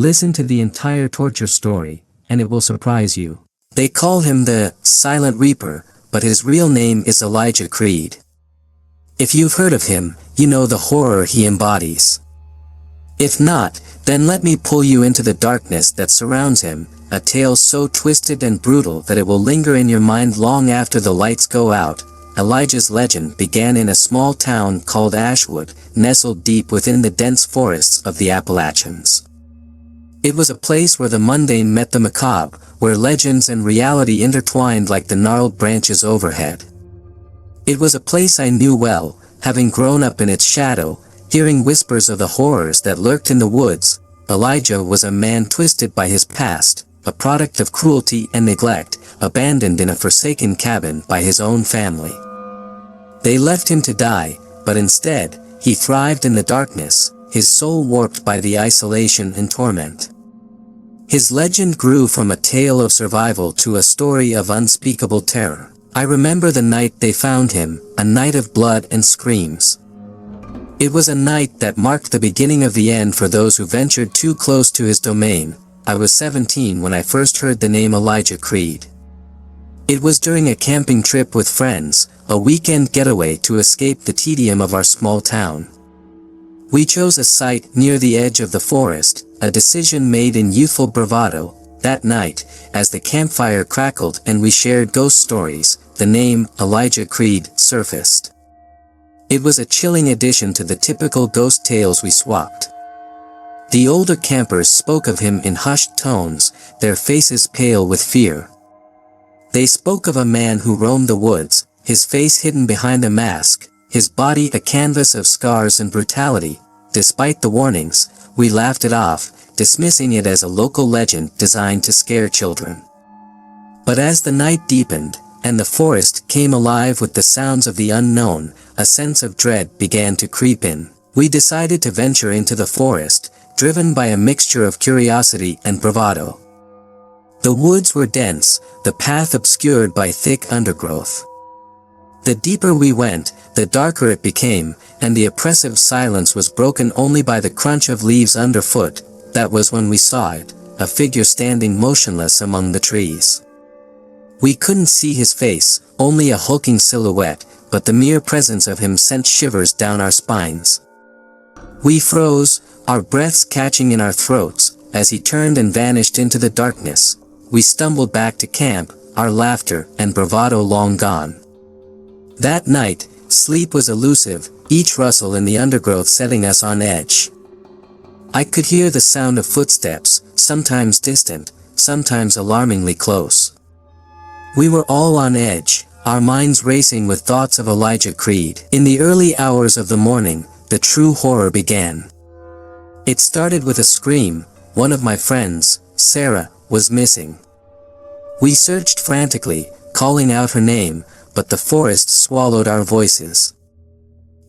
Listen to the entire torture story, and it will surprise you. They call him the Silent Reaper, but his real name is Elijah Creed. If you've heard of him, you know the horror he embodies. If not, then let me pull you into the darkness that surrounds him, a tale so twisted and brutal that it will linger in your mind long after the lights go out. Elijah's legend began in a small town called Ashwood, nestled deep within the dense forests of the Appalachians. It was a place where the mundane met the macabre, where legends and reality intertwined like the gnarled branches overhead. It was a place I knew well, having grown up in its shadow, hearing whispers of the horrors that lurked in the woods. Elijah was a man twisted by his past, a product of cruelty and neglect, abandoned in a forsaken cabin by his own family. They left him to die, but instead, he thrived in the darkness, his soul warped by the isolation and torment. His legend grew from a tale of survival to a story of unspeakable terror. I remember the night they found him, a night of blood and screams. It was a night that marked the beginning of the end for those who ventured too close to his domain. I was 17 when I first heard the name Elijah Creed. It was during a camping trip with friends, a weekend getaway to escape the tedium of our small town. We chose a site near the edge of the forest, a decision made in youthful bravado. That night, as the campfire crackled and we shared ghost stories, the name Elijah Creed surfaced. It was a chilling addition to the typical ghost tales we swapped. The older campers spoke of him in hushed tones, their faces pale with fear. They spoke of a man who roamed the woods, his face hidden behind a mask, his body a canvas of scars and brutality. Despite the warnings, we laughed it off, dismissing it as a local legend designed to scare children. But as the night deepened, and the forest came alive with the sounds of the unknown, a sense of dread began to creep in. We decided to venture into the forest, driven by a mixture of curiosity and bravado. The woods were dense, the path obscured by thick undergrowth. The deeper we went, the darker it became, and the oppressive silence was broken only by the crunch of leaves underfoot. That was when we saw it, a figure standing motionless among the trees. We couldn't see his face, only a hulking silhouette, but the mere presence of him sent shivers down our spines. We froze, our breaths catching in our throats, as he turned and vanished into the darkness. We stumbled back to camp, our laughter and bravado long gone. That night, sleep was elusive, each rustle in the undergrowth setting us on edge. I could hear the sound of footsteps, sometimes distant, sometimes alarmingly close. We were all on edge, our minds racing with thoughts of Elijah Creed. In the early hours of the morning, the true horror began. It started with a scream. One of my friends, Sarah, was missing. We searched frantically, calling out her name, but the forest swallowed our voices.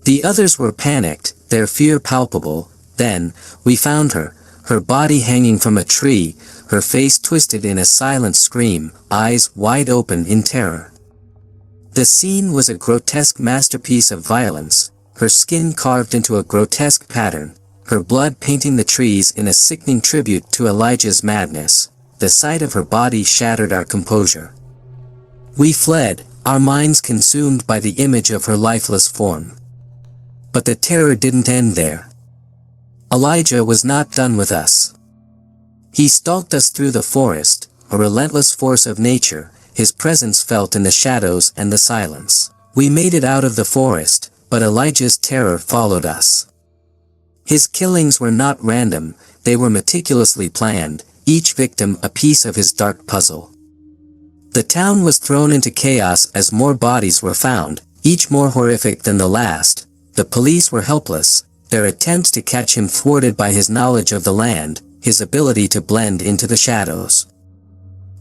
The others were panicked, their fear palpable. Then, we found her, her body hanging from a tree, her face twisted in a silent scream, eyes wide open in terror. The scene was a grotesque masterpiece of violence, her skin carved into a grotesque pattern, her blood painting the trees in a sickening tribute to Elijah's madness. The sight of her body shattered our composure. We fled, our minds consumed by the image of her lifeless form. But the terror didn't end there. Elijah was not done with us. He stalked us through the forest, a relentless force of nature, his presence felt in the shadows and the silence. We made it out of the forest, but Elijah's terror followed us. His killings were not random, they were meticulously planned, each victim a piece of his dark puzzle. The town was thrown into chaos as more bodies were found, each more horrific than the last. The police were helpless, their attempts to catch him thwarted by his knowledge of the land, his ability to blend into the shadows.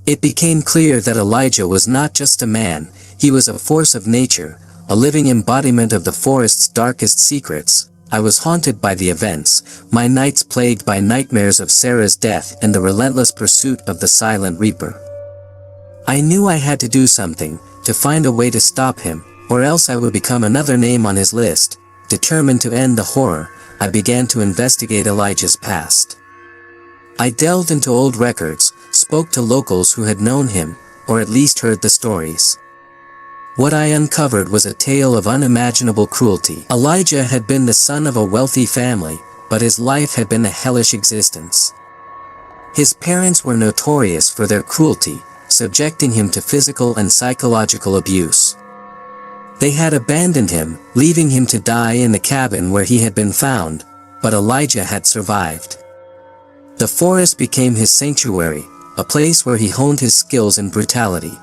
It became clear that Elijah was not just a man, he was a force of nature, a living embodiment of the forest's darkest secrets. I was haunted by the events, my nights plagued by nightmares of Sarah's death and the relentless pursuit of the Silent Reaper. I knew I had to do something, to find a way to stop him, or else I would become another name on his list. Determined to end the horror, I began to investigate Elijah's past. I delved into old records, spoke to locals who had known him, or at least heard the stories. What I uncovered was a tale of unimaginable cruelty. Elijah had been the son of a wealthy family, but his life had been a hellish existence. His parents were notorious for their cruelty, subjecting him to physical and psychological abuse. They had abandoned him, leaving him to die in the cabin where he had been found, but Elijah had survived. The forest became his sanctuary, a place where he honed his skills in brutality.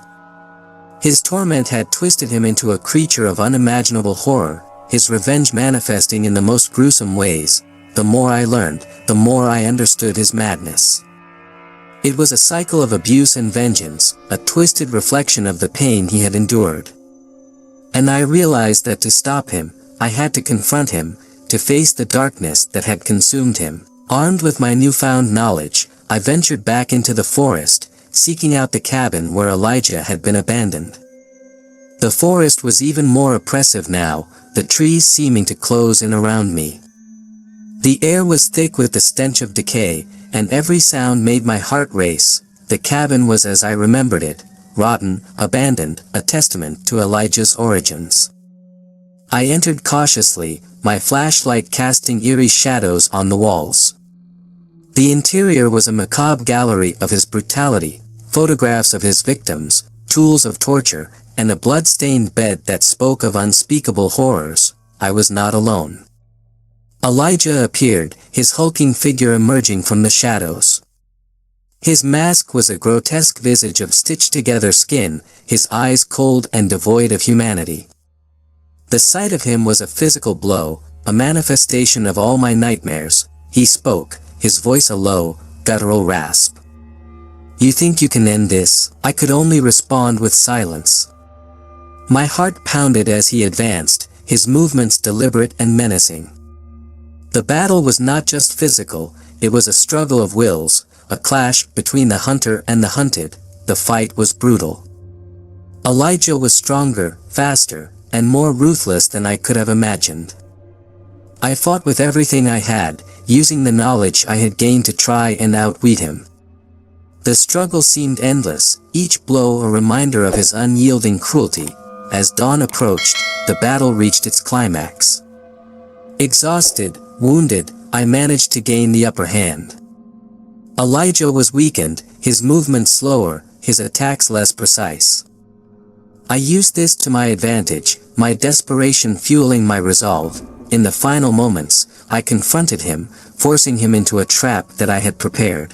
His torment had twisted him into a creature of unimaginable horror, his revenge manifesting in the most gruesome ways. The more I learned, the more I understood his madness. It was a cycle of abuse and vengeance, a twisted reflection of the pain he had endured. And I realized that to stop him, I had to confront him, to face the darkness that had consumed him. Armed with my newfound knowledge, I ventured back into the forest, seeking out the cabin where Elijah had been abandoned. The forest was even more oppressive now, the trees seeming to close in around me. The air was thick with the stench of decay, and every sound made my heart race. The cabin was as I remembered it, rotten, abandoned, a testament to Elijah's origins. I entered cautiously, my flashlight casting eerie shadows on the walls. The interior was a macabre gallery of his brutality, photographs of his victims, tools of torture, and a blood-stained bed that spoke of unspeakable horrors. I was not alone. Elijah appeared, his hulking figure emerging from the shadows. His mask was a grotesque visage of stitched-together skin, his eyes cold and devoid of humanity. The sight of him was a physical blow, a manifestation of all my nightmares. He spoke, his voice a low, guttural rasp. "You think you can end this?" I could only respond with silence. My heart pounded as he advanced, his movements deliberate and menacing. The battle was not just physical, it was a struggle of wills, a clash between the hunter and the hunted. The fight was brutal. Elijah was stronger, faster, and more ruthless than I could have imagined. I fought with everything I had, using the knowledge I had gained to try and outwit him. The struggle seemed endless, each blow a reminder of his unyielding cruelty. As dawn approached, the battle reached its climax. Exhausted, wounded, I managed to gain the upper hand. Elijah was weakened, his movements slower, his attacks less precise. I used this to my advantage, my desperation fueling my resolve. In the final moments, I confronted him, forcing him into a trap that I had prepared.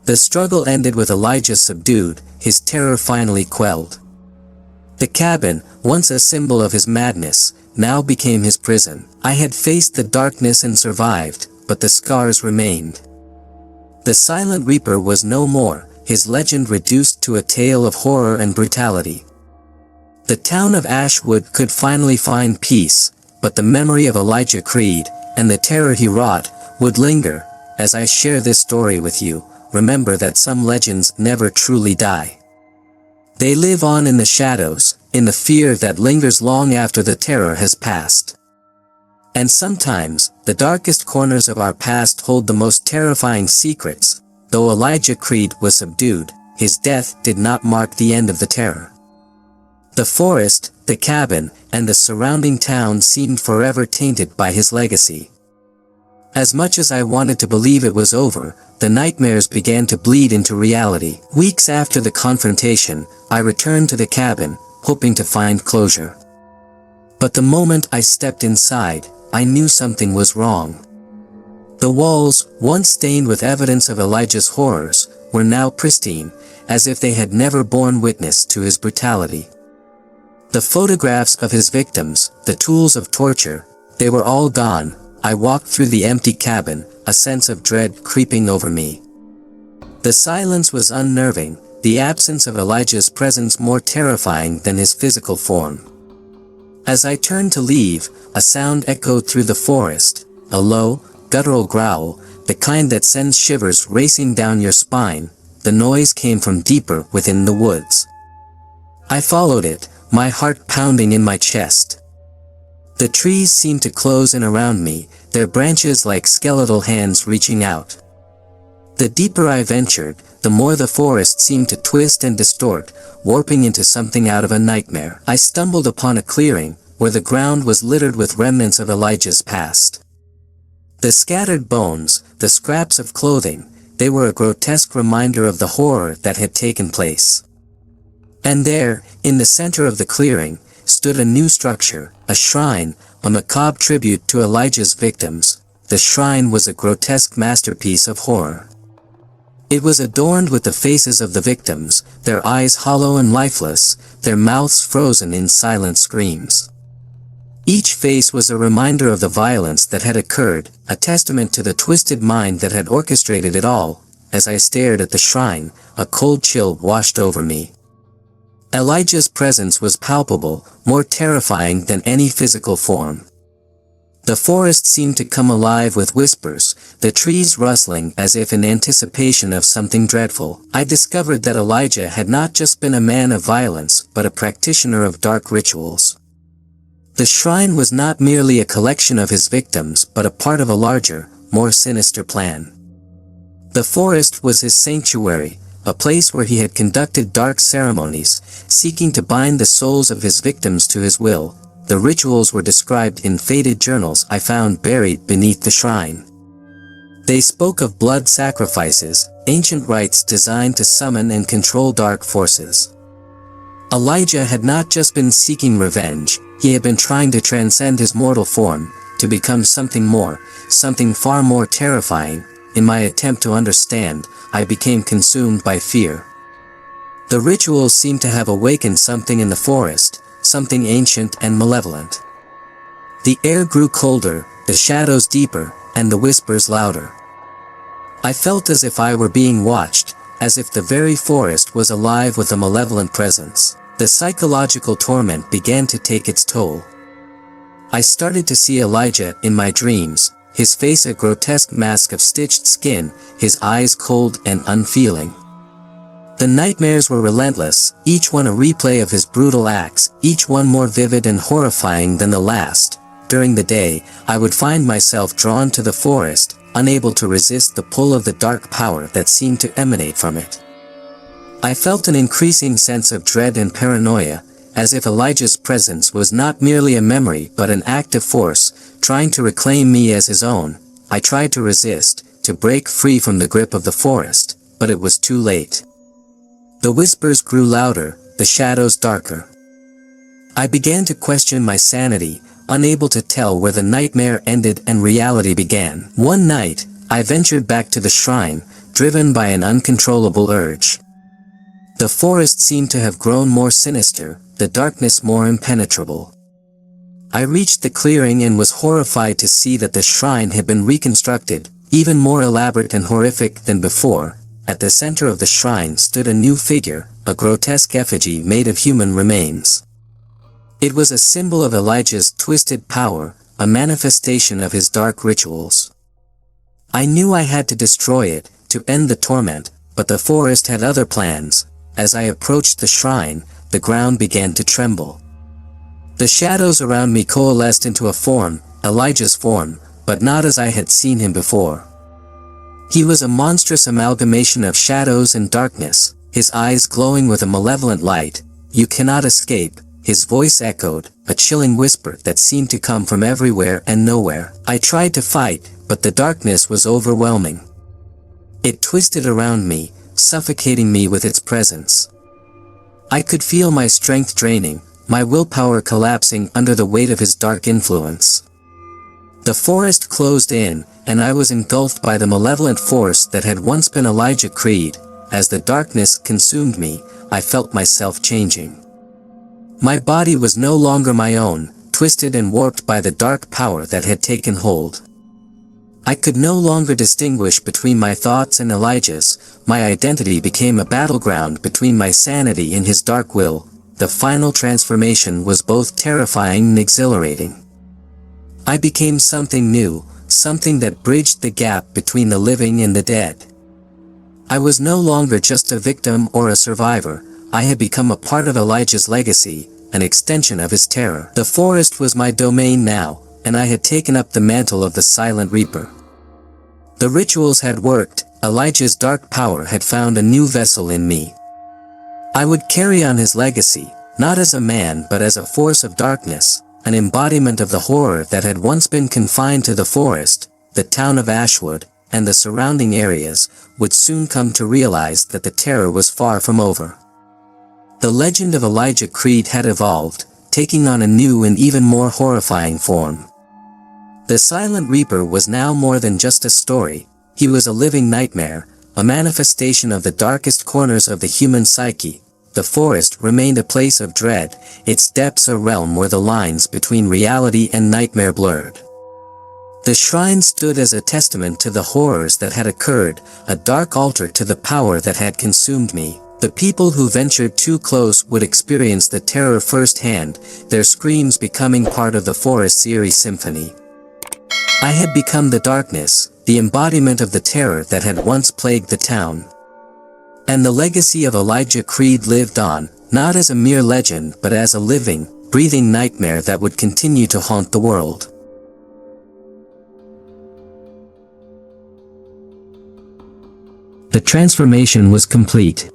The struggle ended with Elijah subdued, his terror finally quelled. The cabin, once a symbol of his madness, now became his prison. I had faced the darkness and survived, but the scars remained. The Silent Reaper was no more, his legend reduced to a tale of horror and brutality. The town of Ashwood could finally find peace, but the memory of Elijah Creed, and the terror he wrought, would linger. As I share this story with you, remember that some legends never truly die. They live on in the shadows, in the fear that lingers long after the terror has passed. And sometimes, the darkest corners of our past hold the most terrifying secrets. Though Elijah Creed was subdued, his death did not mark the end of the terror. The forest, the cabin, and the surrounding town seemed forever tainted by his legacy. As much as I wanted to believe it was over, the nightmares began to bleed into reality. Weeks after the confrontation, I returned to the cabin, hoping to find closure. But the moment I stepped inside, I knew something was wrong. The walls, once stained with evidence of Elijah's horrors, were now pristine, as if they had never borne witness to his brutality. The photographs of his victims, the tools of torture, they were all gone. I walked through the empty cabin, a sense of dread creeping over me. The silence was unnerving, the absence of Elijah's presence more terrifying than his physical form. As I turned to leave, a sound echoed through the forest, a low, guttural growl, the kind that sends shivers racing down your spine. The noise came from deeper within the woods. I followed it, my heart pounding in my chest. The trees seemed to close in around me, their branches like skeletal hands reaching out. The deeper I ventured, the more the forest seemed to twist and distort, warping into something out of a nightmare. I stumbled upon a clearing, where the ground was littered with remnants of Elijah's past. The scattered bones, the scraps of clothing, they were a grotesque reminder of the horror that had taken place. And there, in the center of the clearing, stood a new structure, a shrine, a macabre tribute to Elijah's victims. The shrine was a grotesque masterpiece of horror. It was adorned with the faces of the victims, their eyes hollow and lifeless, their mouths frozen in silent screams. Each face was a reminder of the violence that had occurred, a testament to the twisted mind that had orchestrated it all. As I stared at the shrine, a cold chill washed over me. Elijah's presence was palpable, more terrifying than any physical form. The forest seemed to come alive with whispers, the trees rustling as if in anticipation of something dreadful. I discovered that Elijah had not just been a man of violence, but a practitioner of dark rituals. The shrine was not merely a collection of his victims, but a part of a larger, more sinister plan. The forest was his sanctuary, a place where he had conducted dark ceremonies, seeking to bind the souls of his victims to his will. The rituals were described in faded journals I found buried beneath the shrine. They spoke of blood sacrifices, ancient rites designed to summon and control dark forces. Elijah had not just been seeking revenge, he had been trying to transcend his mortal form, to become something more, something far more terrifying. In my attempt to understand, I became consumed by fear. The rituals seemed to have awakened something in the forest, something ancient and malevolent. The air grew colder, the shadows deeper, and the whispers louder. I felt as if I were being watched, as if the very forest was alive with a malevolent presence. The psychological torment began to take its toll. I started to see Elijah in my dreams, his face a grotesque mask of stitched skin, his eyes cold and unfeeling. The nightmares were relentless, each one a replay of his brutal acts, each one more vivid and horrifying than the last. During the day, I would find myself drawn to the forest, unable to resist the pull of the dark power that seemed to emanate from it. I felt an increasing sense of dread and paranoia, as if Elijah's presence was not merely a memory but an active force, trying to reclaim me as his own. I tried to resist, to break free from the grip of the forest, but it was too late. The whispers grew louder, the shadows darker. I began to question my sanity, unable to tell where the nightmare ended and reality began. One night, I ventured back to the shrine, driven by an uncontrollable urge. The forest seemed to have grown more sinister, the darkness more impenetrable. I reached the clearing and was horrified to see that the shrine had been reconstructed, even more elaborate and horrific than before. At the center of the shrine stood a new figure, a grotesque effigy made of human remains. It was a symbol of Elijah's twisted power, a manifestation of his dark rituals. I knew I had to destroy it, to end the torment, but the forest had other plans. As I approached the shrine, the ground began to tremble. The shadows around me coalesced into a form, Elijah's form, but not as I had seen him before. He was a monstrous amalgamation of shadows and darkness, his eyes glowing with a malevolent light. "You cannot escape," his voice echoed, a chilling whisper that seemed to come from everywhere and nowhere. I tried to fight, but the darkness was overwhelming. It twisted around me, suffocating me with its presence. I could feel my strength draining, my willpower collapsing under the weight of his dark influence. The forest closed in, and I was engulfed by the malevolent force that had once been Elijah Creed. As the darkness consumed me, I felt myself changing. My body was no longer my own, twisted and warped by the dark power that had taken hold. I could no longer distinguish between my thoughts and Elijah's. My identity became a battleground between my sanity and his dark will. The final transformation was both terrifying and exhilarating. I became something new, something that bridged the gap between the living and the dead. I was no longer just a victim or a survivor. I had become a part of Elijah's legacy, an extension of his terror. The forest was my domain now, and I had taken up the mantle of the Silent Reaper. The rituals had worked. Elijah's dark power had found a new vessel in me. I would carry on his legacy, not as a man but as a force of darkness, an embodiment of the horror that had once been confined to the forest. The town of Ashwood, and the surrounding areas, would soon come to realize that the terror was far from over. The legend of Elijah Creed had evolved, taking on a new and even more horrifying form. The Silent Reaper was now more than just a story. He was a living nightmare, a manifestation of the darkest corners of the human psyche. The forest remained a place of dread, its depths a realm where the lines between reality and nightmare blurred. The shrine stood as a testament to the horrors that had occurred, a dark altar to the power that had consumed me. The people who ventured too close would experience the terror firsthand, their screams becoming part of the forest's eerie symphony. I had become the darkness, the embodiment of the terror that had once plagued the town. And the legacy of Elijah Creed lived on, not as a mere legend but as a living, breathing nightmare that would continue to haunt the world. The transformation was complete.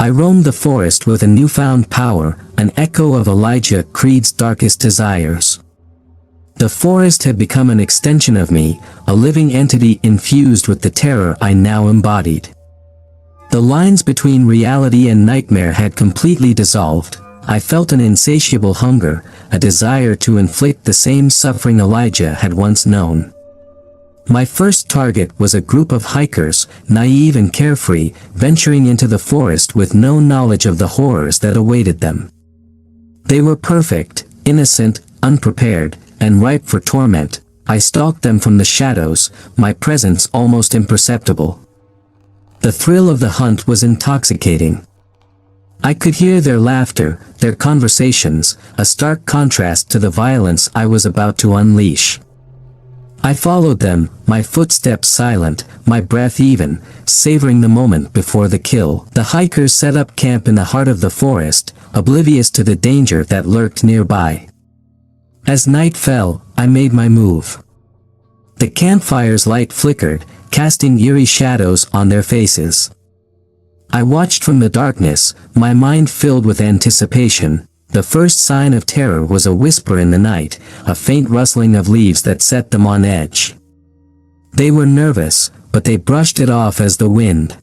I roamed the forest with a newfound power, an echo of Elijah Creed's darkest desires. The forest had become an extension of me, a living entity infused with the terror I now embodied. The lines between reality and nightmare had completely dissolved. I felt an insatiable hunger, a desire to inflict the same suffering Elijah had once known. My first target was a group of hikers, naive and carefree, venturing into the forest with no knowledge of the horrors that awaited them. They were perfect, innocent, unprepared, and ripe for torment. I stalked them from the shadows, my presence almost imperceptible. The thrill of the hunt was intoxicating. I could hear their laughter, their conversations, a stark contrast to the violence I was about to unleash. I followed them, my footsteps silent, my breath even, savoring the moment before the kill. The hikers set up camp in the heart of the forest, oblivious to the danger that lurked nearby. As night fell, I made my move. The campfire's light flickered, casting eerie shadows on their faces. I watched from the darkness, my mind filled with anticipation. The first sign of terror was a whisper in the night, a faint rustling of leaves that set them on edge. They were nervous, but they brushed it off as the wind.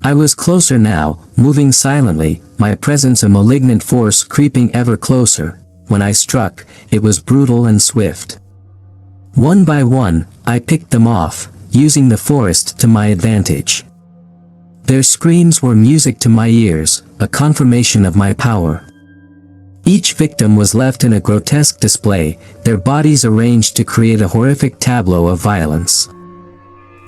I was closer now, moving silently, my presence a malignant force creeping ever closer. When I struck, it was brutal and swift. One by one, I picked them off, using the forest to my advantage. Their screams were music to my ears, a confirmation of my power. Each victim was left in a grotesque display, their bodies arranged to create a horrific tableau of violence.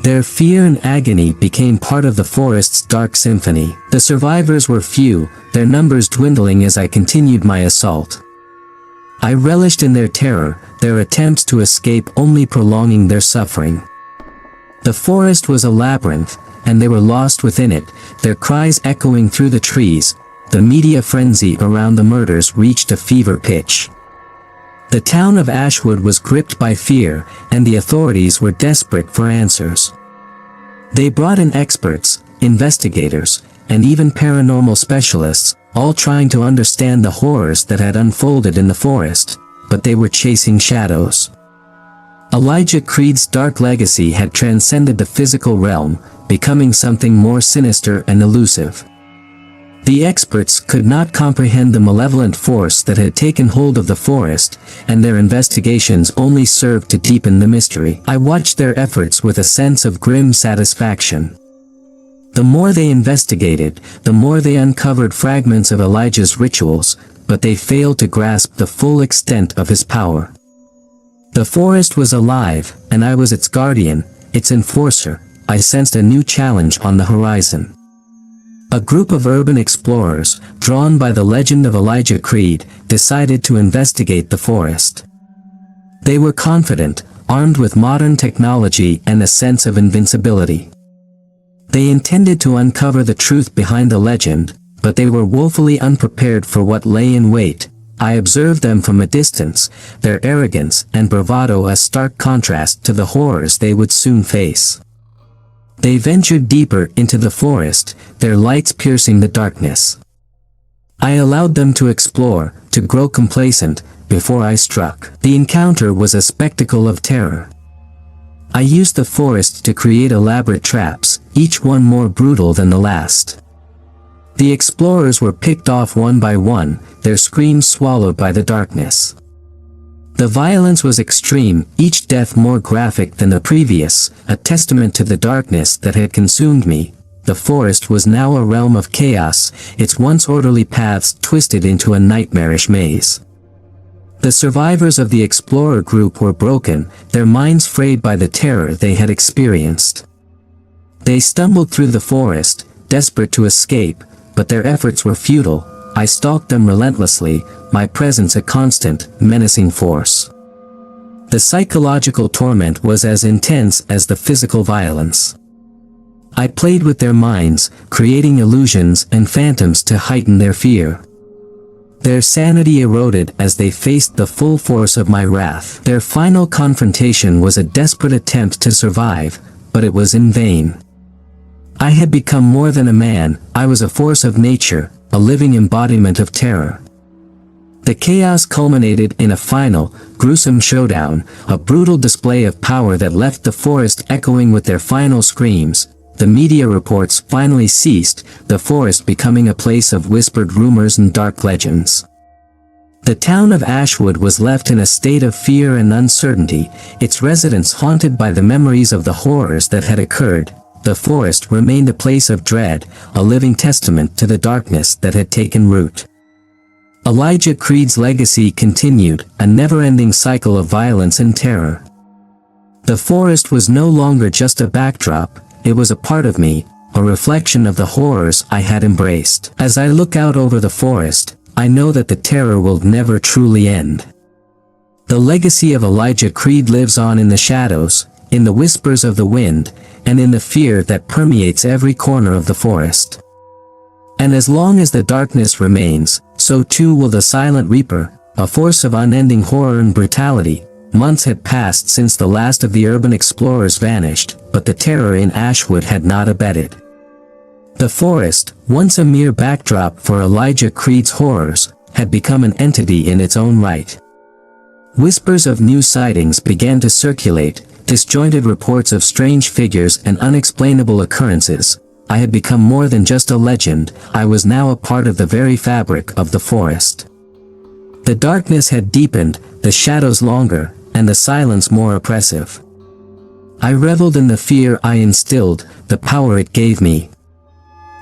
Their fear and agony became part of the forest's dark symphony. The survivors were few, their numbers dwindling as I continued my assault. I relished in their terror, their attempts to escape only prolonging their suffering. The forest was a labyrinth, and they were lost within it, their cries echoing through the trees. The media frenzy around the murders reached a fever pitch. The town of Ashwood was gripped by fear, and the authorities were desperate for answers. They brought in experts, investigators, and even paranormal specialists, all trying to understand the horrors that had unfolded in the forest, but they were chasing shadows. Elijah Creed's dark legacy had transcended the physical realm, becoming something more sinister and elusive. The experts could not comprehend the malevolent force that had taken hold of the forest, and their investigations only served to deepen the mystery. I watched their efforts with a sense of grim satisfaction. The more they investigated, the more they uncovered fragments of Elijah's rituals, but they failed to grasp the full extent of his power. The forest was alive, and I was its guardian, its enforcer. I sensed a new challenge on the horizon. A group of urban explorers, drawn by the legend of Elijah Creed, decided to investigate the forest. They were confident, armed with modern technology and a sense of invincibility. They intended to uncover the truth behind the legend, but they were woefully unprepared for what lay in wait. I observed them from a distance, their arrogance and bravado a stark contrast to the horrors they would soon face. They ventured deeper into the forest, their lights piercing the darkness. I allowed them to explore, to grow complacent, before I struck. The encounter was a spectacle of terror. I used the forest to create elaborate traps, each one more brutal than the last. The explorers were picked off one by one, their screams swallowed by the darkness. The violence was extreme, each death more graphic than the previous, a testament to the darkness that had consumed me. The forest was now a realm of chaos, its once orderly paths twisted into a nightmarish maze. The survivors of the explorer group were broken, their minds frayed by the terror they had experienced. They stumbled through the forest, desperate to escape, but their efforts were futile. I stalked them relentlessly, my presence a constant, menacing force. The psychological torment was as intense as the physical violence. I played with their minds, creating illusions and phantoms to heighten their fear. Their sanity eroded as they faced the full force of my wrath. Their final confrontation was a desperate attempt to survive, but it was in vain. I had become more than a man, I was a force of nature, a living embodiment of terror. The chaos culminated in a final, gruesome showdown, a brutal display of power that left the forest echoing with their final screams. The media reports finally ceased, the forest becoming a place of whispered rumors and dark legends. The town of Ashwood was left in a state of fear and uncertainty, its residents haunted by the memories of the horrors that had occurred. The forest remained a place of dread, a living testament to the darkness that had taken root. Elijah Creed's legacy continued, a never-ending cycle of violence and terror. The forest was no longer just a backdrop, it was a part of me, a reflection of the horrors I had embraced. As I look out over the forest, I know that the terror will never truly end. The legacy of Elijah Creed lives on in the shadows, in the whispers of the wind, and in the fear that permeates every corner of the forest. And as long as the darkness remains, so too will the Silent Reaper, a force of unending horror and brutality. Months had passed since the last of the urban explorers vanished, but the terror in Ashwood had not abated. The forest, once a mere backdrop for Elijah Creed's horrors, had become an entity in its own right. Whispers of new sightings began to circulate, disjointed reports of strange figures and unexplainable occurrences. I had become more than just a legend, I was now a part of the very fabric of the forest. The darkness had deepened, the shadows longer, and the silence more oppressive. I reveled in the fear I instilled, the power it gave me.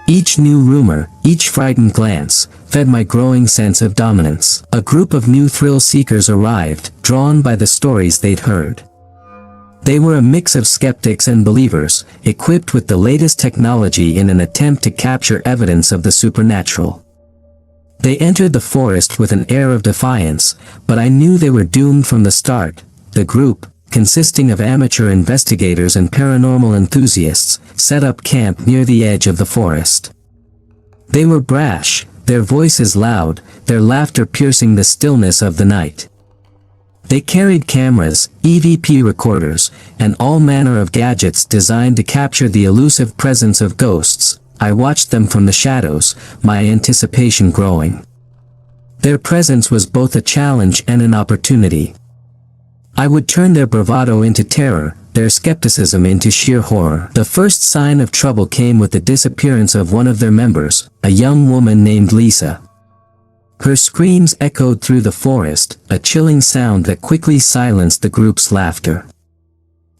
Each new rumor, each frightened glance, fed my growing sense of dominance. A group of new thrill-seekers arrived, drawn by the stories they'd heard. They were a mix of skeptics and believers, equipped with the latest technology in an attempt to capture evidence of the supernatural. They entered the forest with an air of defiance, but I knew they were doomed from the start. The group, consisting of amateur investigators and paranormal enthusiasts, set up camp near the edge of the forest. They were brash, their voices loud, their laughter piercing the stillness of the night. They carried cameras, EVP recorders, and all manner of gadgets designed to capture the elusive presence of ghosts. I watched them from the shadows, my anticipation growing. Their presence was both a challenge and an opportunity. I would turn their bravado into terror, their skepticism into sheer horror. The first sign of trouble came with the disappearance of one of their members, a young woman named Lisa. Her screams echoed through the forest, a chilling sound that quickly silenced the group's laughter.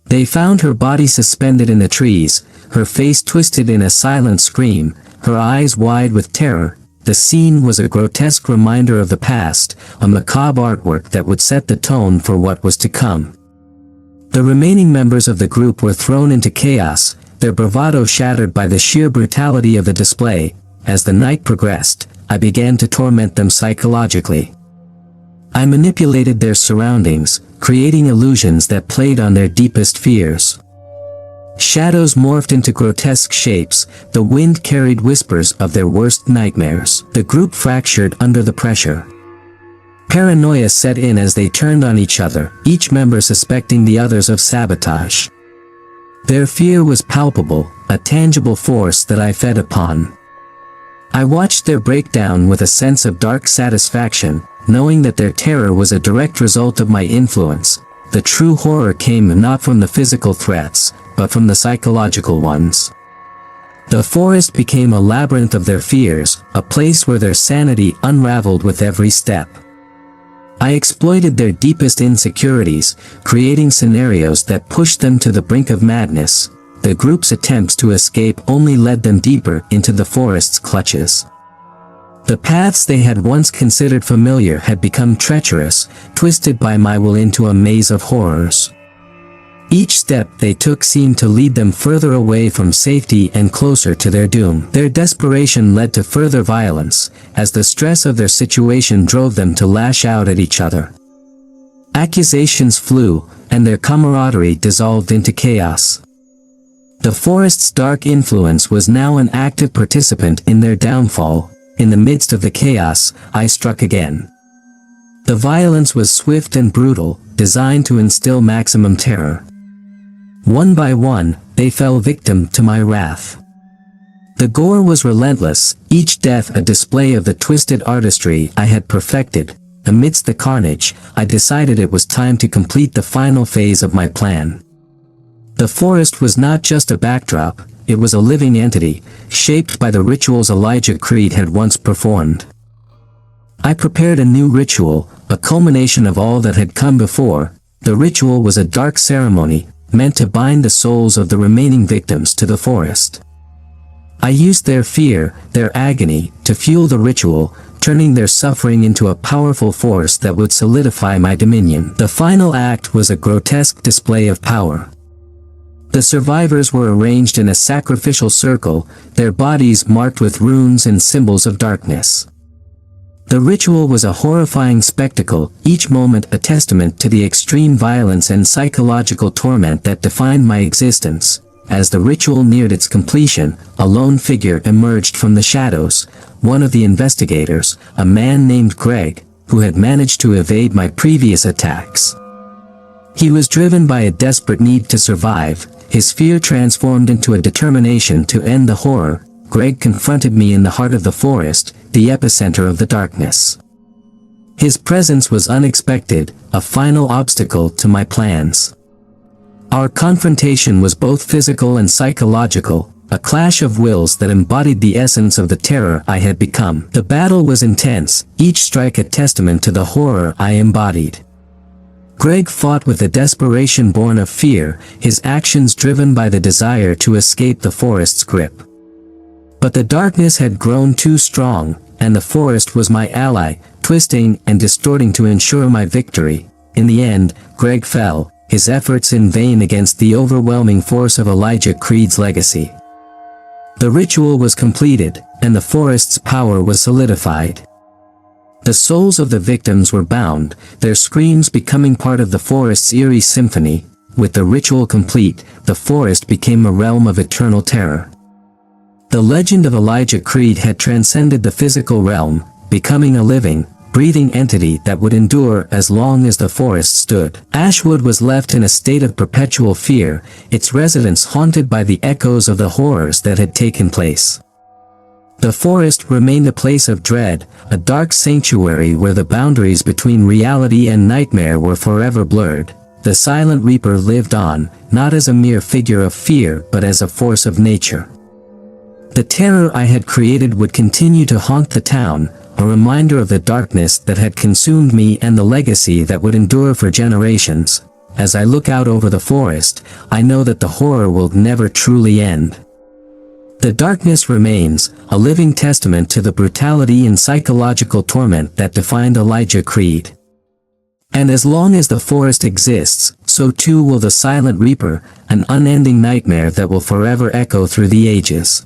They found her body suspended in the trees, her face twisted in a silent scream, her eyes wide with terror. The scene was a grotesque reminder of the past, a macabre artwork that would set the tone for what was to come. The remaining members of the group were thrown into chaos, their bravado shattered by the sheer brutality of the display. As the night progressed, I began to torment them psychologically. I manipulated their surroundings, creating illusions that played on their deepest fears. Shadows morphed into grotesque shapes, the wind carried whispers of their worst nightmares. The group fractured under the pressure. Paranoia set in as they turned on each other, each member suspecting the others of sabotage. Their fear was palpable, a tangible force that I fed upon. I watched their breakdown with a sense of dark satisfaction, knowing that their terror was a direct result of my influence. The true horror came not from the physical threats, but from the psychological ones. The forest became a labyrinth of their fears, a place where their sanity unraveled with every step. I exploited their deepest insecurities, creating scenarios that pushed them to the brink of madness. The group's attempts to escape only led them deeper into the forest's clutches. The paths they had once considered familiar had become treacherous, twisted by my will into a maze of horrors. Each step they took seemed to lead them further away from safety and closer to their doom. Their desperation led to further violence, as the stress of their situation drove them to lash out at each other. Accusations flew, and their camaraderie dissolved into chaos. The forest's dark influence was now an active participant in their downfall. In the midst of the chaos, I struck again. The violence was swift and brutal, designed to instill maximum terror. One by one, they fell victim to my wrath. The gore was relentless, each death a display of the twisted artistry I had perfected. Amidst the carnage, I decided it was time to complete the final phase of my plan. The forest was not just a backdrop, it was a living entity, shaped by the rituals Elijah Creed had once performed. I prepared a new ritual, a culmination of all that had come before. The ritual was a dark ceremony, meant to bind the souls of the remaining victims to the forest. I used their fear, their agony, to fuel the ritual, turning their suffering into a powerful force that would solidify my dominion. The final act was a grotesque display of power. The survivors were arranged in a sacrificial circle, their bodies marked with runes and symbols of darkness. The ritual was a horrifying spectacle, each moment a testament to the extreme violence and psychological torment that defined my existence. As the ritual neared its completion, a lone figure emerged from the shadows, one of the investigators, a man named Greg, who had managed to evade my previous attacks. He was driven by a desperate need to survive, his fear transformed into a determination to end the horror. Greg confronted me in the heart of the forest, the epicenter of the darkness. His presence was unexpected, a final obstacle to my plans. Our confrontation was both physical and psychological, a clash of wills that embodied the essence of the terror I had become. The battle was intense, each strike a testament to the horror I embodied. Greg fought with a desperation born of fear, his actions driven by the desire to escape the forest's grip. But the darkness had grown too strong, and the forest was my ally, twisting and distorting to ensure my victory. In the end, Greg fell, his efforts in vain against the overwhelming force of Elijah Creed's legacy. The ritual was completed, and the forest's power was solidified. The souls of the victims were bound, their screams becoming part of the forest's eerie symphony. With the ritual complete, the forest became a realm of eternal terror. The legend of Elijah Creed had transcended the physical realm, becoming a living, breathing entity that would endure as long as the forest stood. Ashwood was left in a state of perpetual fear, its residents haunted by the echoes of the horrors that had taken place. The forest remained a place of dread, a dark sanctuary where the boundaries between reality and nightmare were forever blurred. The Silent Reaper lived on, not as a mere figure of fear but as a force of nature. The terror I had created would continue to haunt the town, a reminder of the darkness that had consumed me and the legacy that would endure for generations. As I look out over the forest, I know that the horror will never truly end. The darkness remains, a living testament to the brutality and psychological torment that defined Elijah Creed. And as long as the forest exists, so too will the Silent Reaper, an unending nightmare that will forever echo through the ages.